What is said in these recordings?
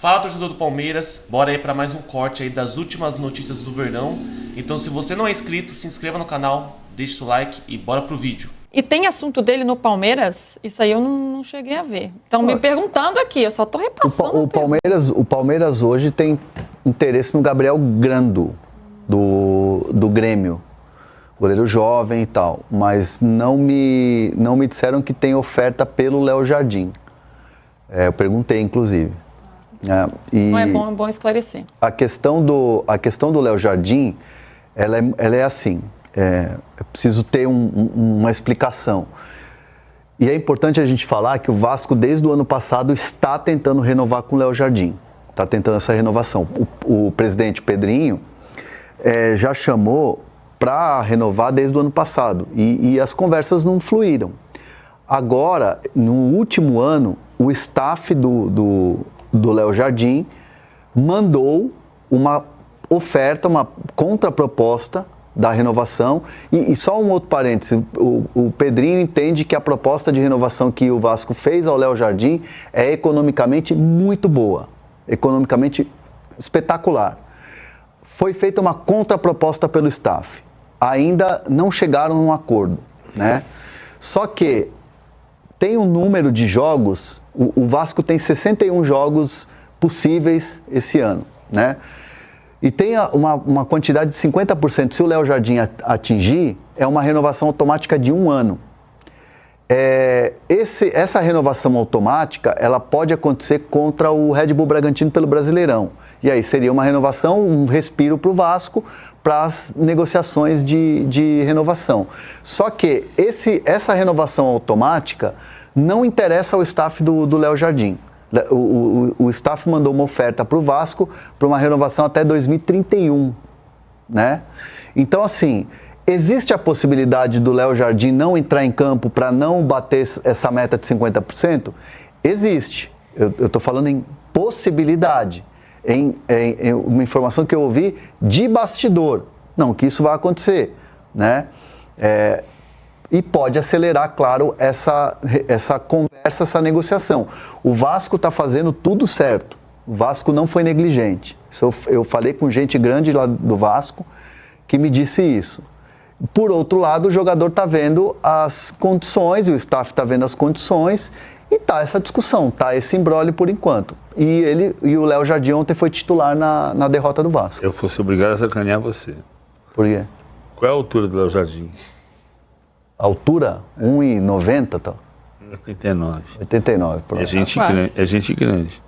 Fala, torcedor do Palmeiras, bora aí para mais um corte aí das últimas notícias do Verdão. Então, se você não é inscrito, se inscreva no canal, deixe seu like e bora pro vídeo. E tem assunto dele no Palmeiras? Isso aí eu não cheguei a ver. Estão me perguntando aqui, eu só tô repassando. O Palmeiras hoje tem interesse no Gabriel Grando, do Grêmio. Goleiro jovem e tal, mas não me disseram que tem oferta pelo Léo Jardim. Eu perguntei, inclusive. É bom esclarecer. A questão do Léo Jardim, ela é assim, eu preciso ter uma explicação. E é importante a gente falar que o Vasco, desde o ano passado, está tentando renovar com o Léo Jardim. Está tentando essa renovação. O presidente Pedrinho já chamou para renovar desde o ano passado. E as conversas não fluíram. Agora, no último ano, o staff do Léo Jardim mandou uma oferta, uma contraproposta da renovação. E só um outro parêntese, o Pedrinho entende que a proposta de renovação que o Vasco fez ao Léo Jardim é economicamente muito boa, economicamente espetacular. Foi feita uma contraproposta pelo staff. Ainda não chegaram num acordo, né? Só que tem um número de jogos, o Vasco tem 61 jogos possíveis esse ano, né? E tem uma quantidade de 50%, se o Léo Jardim atingir, é uma renovação automática de 1 ano. Essa renovação automática, ela pode acontecer contra o Red Bull Bragantino pelo Brasileirão. E aí seria uma renovação, um respiro para o Vasco, para as negociações de renovação. Só que essa renovação automática não interessa ao staff do Léo Jardim. O staff mandou uma oferta para o Vasco para uma renovação até 2031, né? Então, assim, existe a possibilidade do Léo Jardim não entrar em campo para não bater essa meta de 50%? Existe. Eu estou falando em possibilidade. Em uma informação que eu ouvi de bastidor. Não, que isso vai acontecer, né? E pode acelerar, claro, essa conversa, essa negociação. O Vasco está fazendo tudo certo. O Vasco não foi negligente. Eu falei com gente grande lá do Vasco que me disse isso. Por outro lado, o jogador está vendo as condições, e o staff está vendo as condições, e tá essa discussão, tá esse imbróglio por enquanto. E o Léo Jardim ontem foi titular na derrota do Vasco. Eu fosse obrigado a sacanear você. Por quê? Qual é a altura do Léo Jardim? A altura? 1,90 tal. 89. 89, pronto. É gente grande.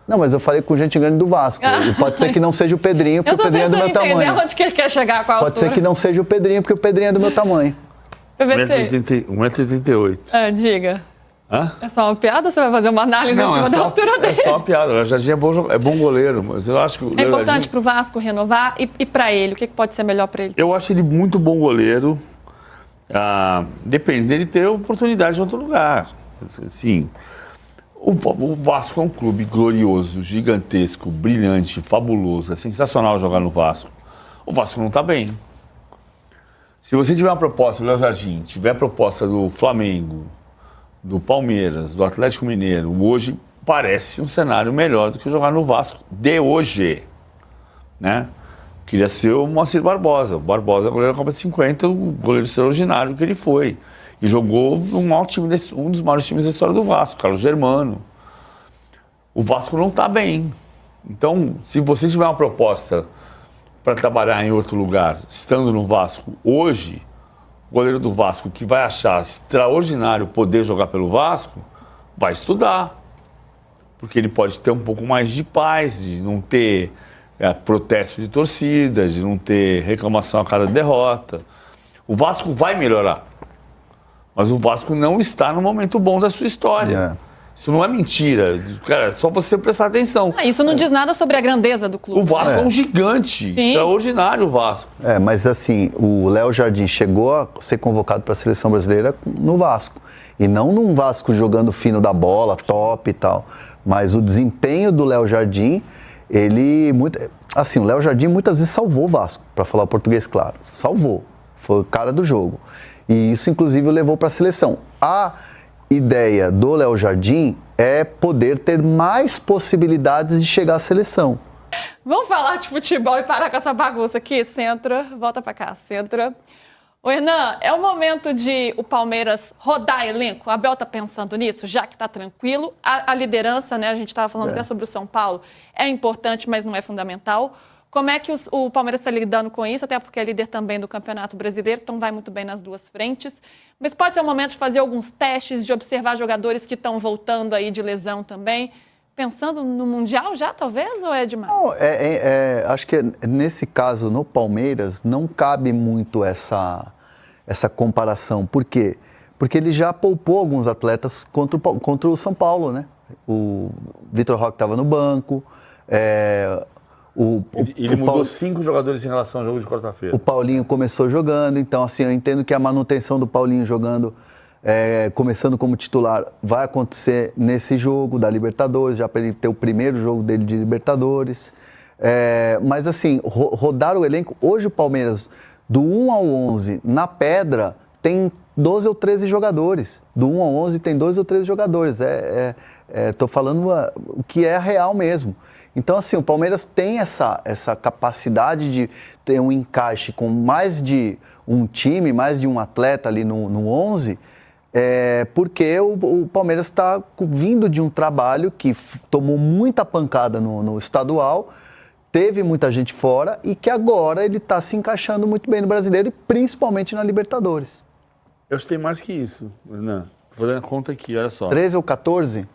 Não, mas eu falei com gente grande do Vasco. E pode ser que não seja o Pedrinho, porque o Pedrinho é do meu tamanho. Eu tô onde que ele quer chegar com a altura. Pode ser que não seja o Pedrinho, porque o Pedrinho é do meu tamanho. PVC. 1,88m. Diga. Hã? É só uma piada ou você vai fazer uma análise em cima da altura dele? É só uma piada. O Léo Jardim é bom goleiro, mas eu acho que é importante para o Vasco renovar e para ele, o que pode ser melhor para ele? Eu acho ele muito bom goleiro. Depende dele ter oportunidade em outro lugar. Sim. O Vasco é um clube glorioso, gigantesco, brilhante, fabuloso. É sensacional jogar no Vasco. O Vasco não está bem. Se você tiver uma proposta do Léo Jardim, tiver a proposta do Flamengo, do Palmeiras, do Atlético Mineiro, hoje parece um cenário melhor do que jogar no Vasco de hoje, né? Queria ser o Moacir Barbosa. O Barbosa, goleiro da Copa de 50, o goleiro extraordinário que ele foi. E jogou um dos maiores times da história do Vasco, Carlos Germano. O Vasco não está bem. Então, se você tiver uma proposta para trabalhar em outro lugar, estando no Vasco hoje, o goleiro do Vasco que vai achar extraordinário poder jogar pelo Vasco, vai estudar. Porque ele pode ter um pouco mais de paz, de não ter protesto de torcida, de não ter reclamação a cada derrota. O Vasco vai melhorar. Mas o Vasco não está no momento bom da sua história. Isso não é mentira. Cara, é só você prestar atenção. Isso não diz nada sobre a grandeza do clube. O Vasco é um gigante, extraordinário o Vasco. Mas assim, o Léo Jardim chegou a ser convocado para a seleção brasileira no Vasco. E não num Vasco jogando fino da bola, top e tal. Mas o desempenho do Léo Jardim, o Léo Jardim muitas vezes salvou o Vasco, para falar o português claro. Salvou. Foi o cara do jogo. E isso, inclusive, o levou para a seleção. ideia do Léo Jardim é poder ter mais possibilidades de chegar à seleção. Vamos falar de futebol e parar com essa bagunça aqui? Centra, volta pra cá, centra. Ô, Hernan, é o momento de o Palmeiras rodar elenco? A Abel tá pensando nisso, já que tá tranquilo. A liderança, né, a gente tava falando até sobre o São Paulo, é importante, mas não é fundamental. Como é que o Palmeiras está lidando com isso? Até porque é líder também do Campeonato Brasileiro, então vai muito bem nas duas frentes. Mas pode ser o momento de fazer alguns testes, de observar jogadores que estão voltando aí de lesão também. Pensando no Mundial já, talvez, ou é demais? Não, acho que nesse caso, no Palmeiras, não cabe muito essa comparação. Por quê? Porque ele já poupou alguns atletas contra o São Paulo, né? O Vitor Roque estava no banco, Ele mudou 5 jogadores em relação ao jogo de quarta-feira. O Paulinho começou jogando, então assim, eu entendo que a manutenção do Paulinho jogando, começando como titular, vai acontecer nesse jogo da Libertadores, já para ele ter o primeiro jogo dele de Libertadores. Mas assim, rodar o elenco, hoje o Palmeiras, do 1 ao 11, na pedra, tem 12 ou 13 jogadores. Do 1 ao 11 tem 12 ou 13 jogadores. Tô falando o que é real mesmo. Então, assim, o Palmeiras tem essa capacidade de ter um encaixe com mais de um time, mais de um atleta ali no 11, porque o Palmeiras está vindo de um trabalho que tomou muita pancada no estadual, teve muita gente fora e que agora ele está se encaixando muito bem no Brasileiro e principalmente na Libertadores. Eu acho que tem mais que isso, Renan. Tô fazendo a conta aqui, olha só. 13 ou 14?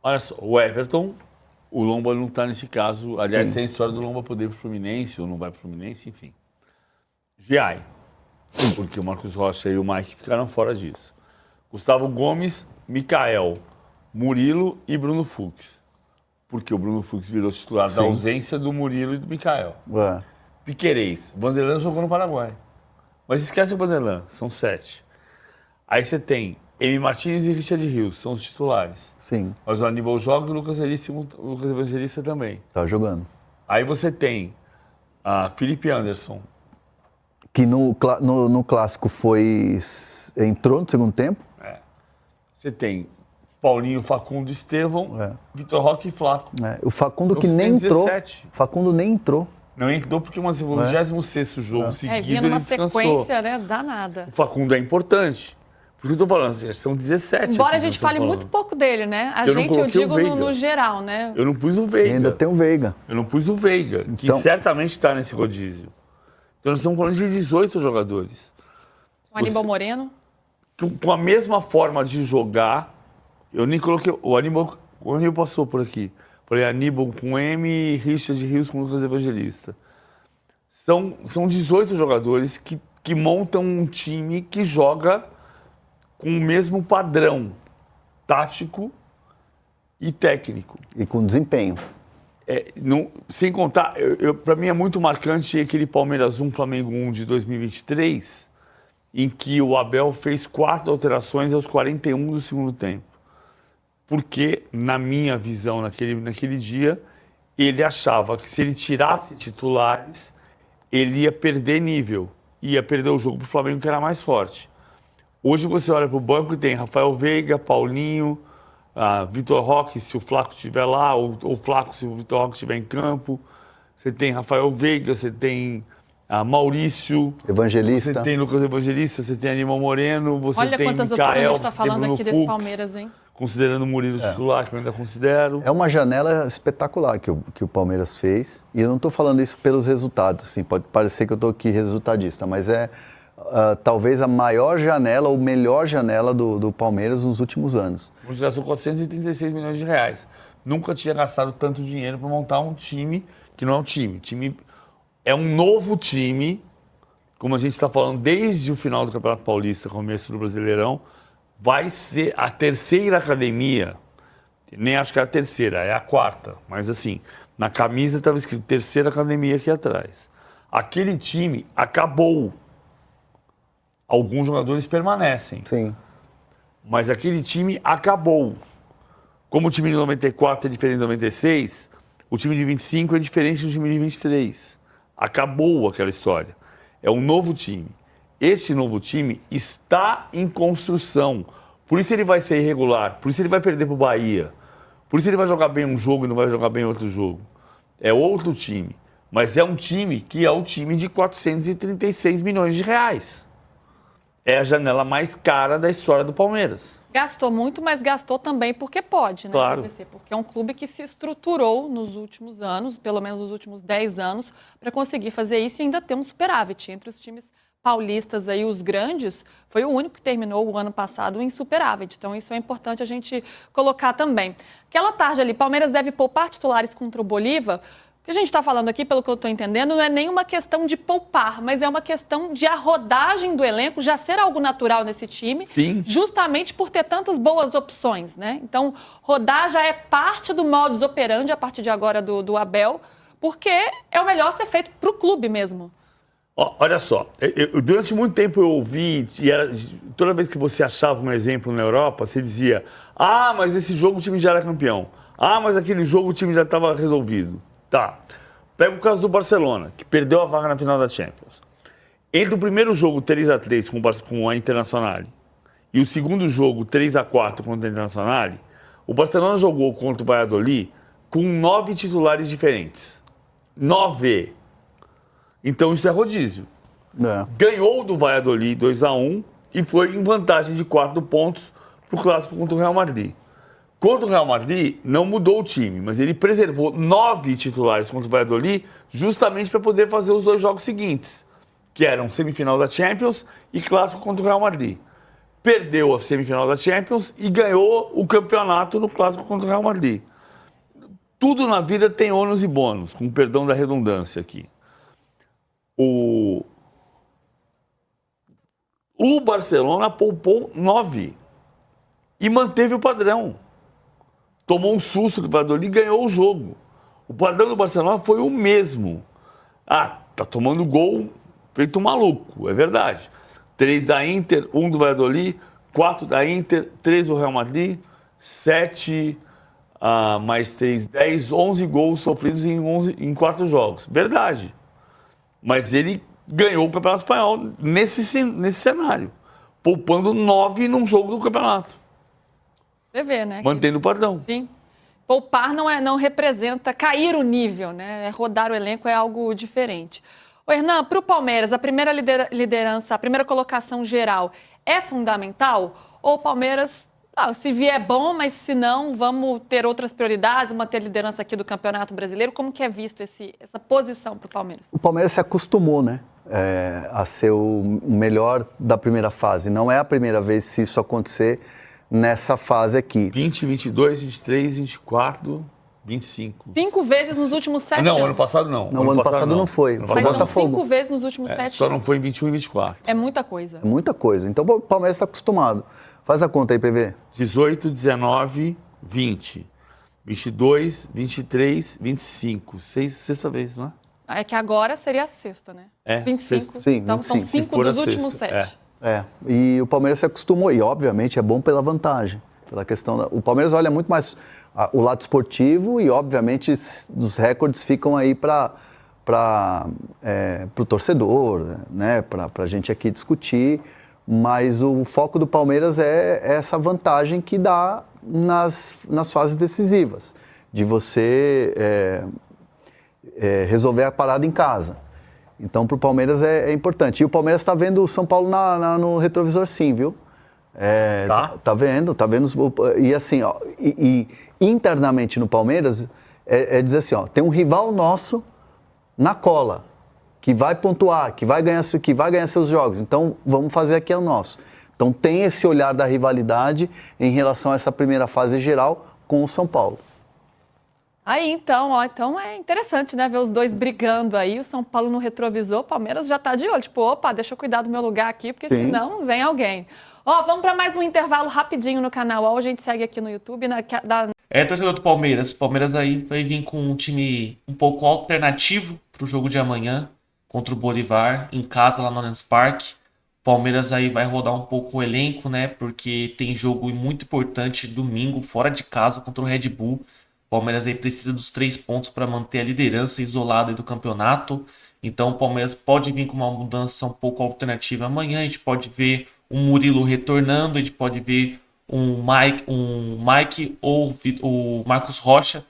Olha só, o Everton... O Lomba não está nesse caso. Aliás, tem a história do Lomba poder ir pro Fluminense ou não vai pro Fluminense, enfim. Giai, porque o Marcos Rocha e o Mike ficaram fora disso. Gustavo Gomes, Mikael, Murilo e Bruno Fux. Porque o Bruno Fux virou titular da ausência do Murilo e do Mikael. Piquerez, Vanderlan jogou no Paraguai. Mas esquece o Vanderlan, são 7. Aí você tem Emi Martins e Richard Rios, são os titulares. Sim. Mas o Aníbal joga e o Lucas Evangelista também. Tá jogando. Aí você tem a Felipe Anderson. Que no clássico entrou no segundo tempo. Você tem Paulinho, Facundo, Estevão, Vitor Roque e Flaco. O Facundo Então que você nem tem entrou. 17. Facundo nem entrou. Não entrou porque o 26º jogo seguido vinha ele numa descansou. sequência, né, danada. O Facundo é importante. Por que eu tô falando? São 17. Embora a gente fale muito pouco dele, né? Eu digo no geral, né? Eu não pus o Veiga. Ainda tem o Veiga. Eu não pus o Veiga, que certamente está nesse rodízio. Então nós estamos falando de 18 jogadores. O Aníbal Moreno. Com a mesma forma de jogar, eu nem coloquei... O Aníbal passou por aqui. Falei Aníbal com M, Richard Rios com Lucas Evangelista. São 18 jogadores que montam um time que joga com o mesmo padrão tático e técnico. E com desempenho. Sem contar, para mim é muito marcante aquele Palmeiras 1, Flamengo 1 de 2023, em que o Abel fez 4 alterações aos 41 do segundo tempo. Porque, na minha visão, naquele dia, ele achava que se ele tirasse titulares, ele ia perder nível. Ia perder o jogo para o Flamengo, que era mais forte. Hoje você olha para o banco e tem Rafael Veiga, Paulinho, Vitor Roque, se o Flaco estiver lá, ou Flaco, se o Vitor Roque estiver em campo. Você tem Rafael Veiga, você tem Maurício, Evangelista. Você tem Lucas Evangelista, você tem Aníbal Moreno, você Olha tem quantas Mikael, opções a gente está você tem falando Bruno aqui desse Fux, Palmeiras, hein? considerando o Murilo titular, que eu ainda considero. É uma janela espetacular que o Palmeiras fez. E eu não estou falando isso pelos resultados, assim, pode parecer que eu estou aqui resultadista, mas talvez a maior janela ou melhor janela do Palmeiras nos últimos anos. O Palmeiras gastou 436 milhões de reais. Nunca tinha gastado tanto dinheiro para montar um time que não é um time. Time é um novo time, como a gente está falando desde o final do Campeonato Paulista, começo do Brasileirão. Vai ser a terceira academia, nem acho que é a terceira, é a quarta. Mas assim, na camisa estava escrito terceira academia aqui atrás. Aquele time acabou. Alguns jogadores permanecem. Sim. Mas aquele time acabou. Como o time de 94 é diferente de 96, o time de 25 é diferente do time de 23. Acabou aquela história. É um novo time. Esse novo time está em construção, Por isso ele vai ser irregular, por isso ele vai perder pro Bahia, por isso ele vai jogar bem um jogo e não vai jogar bem outro jogo. É outro time, mas é um time que é o time de 436 milhões de reais. É a janela mais cara da história do Palmeiras. Gastou muito, mas gastou também porque pode, né? Claro. PVC? Porque é um clube que se estruturou nos últimos anos, pelo menos nos últimos 10 anos, para conseguir fazer isso e ainda ter um superávit. Entre os times paulistas aí, os grandes, foi o único que terminou o ano passado em superávit. Então isso é importante a gente colocar também. Aquela tarde ali, Palmeiras deve poupar titulares contra o Bolívar. O que a gente está falando aqui, pelo que eu estou entendendo, não é nenhuma questão de poupar, mas é uma questão de a rodagem do elenco já ser algo natural nesse time, Sim. justamente por ter tantas boas opções, né? Então, rodar já é parte do modus operandi a partir de agora do Abel, porque é o melhor ser feito para o clube mesmo. Ó, olha só, durante muito tempo eu ouvi, toda vez que você achava um exemplo na Europa, você dizia, mas esse jogo o time já era campeão, mas aquele jogo o time já estava resolvido. Tá, pega o caso do Barcelona, que perdeu a vaga na final da Champions. Entre o primeiro jogo 3-3 com a Internacional e o segundo jogo 3-4 contra a Internacional, o Barcelona jogou contra o Valladolid com 9 titulares diferentes. 9. Então isso é rodízio. Ganhou do Valladolid 2-1 e foi em vantagem de 4 pontos para o clássico contra o Real Madrid. Contra o Real Madrid, não mudou o time, mas ele preservou 9 titulares contra o Valladolid justamente para poder fazer os 2 jogos seguintes, que eram semifinal da Champions e clássico contra o Real Madrid. Perdeu a semifinal da Champions e ganhou o campeonato no clássico contra o Real Madrid. Tudo na vida tem ônus e bônus, com perdão da redundância aqui. O Barcelona poupou 9 e manteve o padrão. Tomou um susto do Valladolid e ganhou o jogo. O padrão do Barcelona foi o mesmo. Tá tomando gol feito um maluco, é verdade. 3 da Inter, 1 do Valladolid, 4 da Inter, 3 do Real Madrid, 7 mais 3, 10, 11 gols sofridos em 4 jogos. Verdade. Mas ele ganhou o Campeonato Espanhol nesse cenário, poupando 9 num jogo do campeonato. Você vê, né? Mantendo o padrão. Sim. Poupar não representa cair o nível, né? Rodar o elenco é algo diferente. Ô, Hernan, para o Palmeiras, a primeira liderança, a primeira colocação geral é fundamental? Ou o Palmeiras, se vier bom, mas se não, vamos ter outras prioridades, manter a liderança aqui do Campeonato Brasileiro? Como que é visto essa posição para o Palmeiras? O Palmeiras se acostumou, né? A ser o melhor da primeira fase. Não é a primeira vez se isso acontecer nessa fase aqui. 20, 22, 23, 24, 25. 5 vezes nos últimos 7 anos. Não, ano passado não. Não, ano passado não foi. Mas são Botafogo. 5 vezes nos últimos 7 anos. Só não foi em 21 e 24. É muita coisa. É muita coisa. Então o Palmeiras está acostumado. Faz a conta aí, PV. 18, 19, 20. 22, 23, 25. Sexta vez, não é? É que agora seria a sexta, né? É, 25. Sim, então 25. são 5 for a dos últimos sexta, 7. E o Palmeiras se acostumou. E, obviamente, é bom pela vantagem. Pela questão o Palmeiras olha muito mais o lado esportivo e, obviamente, os recordes ficam aí para o torcedor, né? Para a gente aqui discutir. Mas o foco do Palmeiras é essa vantagem que dá nas fases decisivas, de você resolver a parada em casa. Então, para o Palmeiras é importante. E o Palmeiras está vendo o São Paulo no retrovisor, sim, viu? Tá vendo. E assim, e internamente no Palmeiras, dizer assim, tem um rival nosso na cola, que vai pontuar, que vai ganhar seus jogos. Então, vamos fazer aqui o nosso. Então, tem esse olhar da rivalidade em relação a essa primeira fase geral com o São Paulo. Aí, então é interessante, né, ver os dois brigando aí, o São Paulo no retrovisor, o Palmeiras já tá de olho, tipo, opa, deixa eu cuidar do meu lugar aqui, porque Sim. senão vem alguém. Vamos para mais um intervalo rapidinho no canal, a gente segue aqui no YouTube, Torcedor do Palmeiras. Palmeiras aí vai vir com um time um pouco alternativo pro jogo de amanhã, contra o Bolívar, em casa lá no Allianz Parque. Palmeiras aí vai rodar um pouco o elenco, né, porque tem jogo muito importante domingo, fora de casa, contra o Red Bull. Palmeiras aí precisa dos 3 pontos para manter a liderança isolada do campeonato. Então o Palmeiras pode vir com uma mudança um pouco alternativa amanhã. A gente pode ver o Murilo retornando, a gente pode ver um Mike ou o Marcos Rocha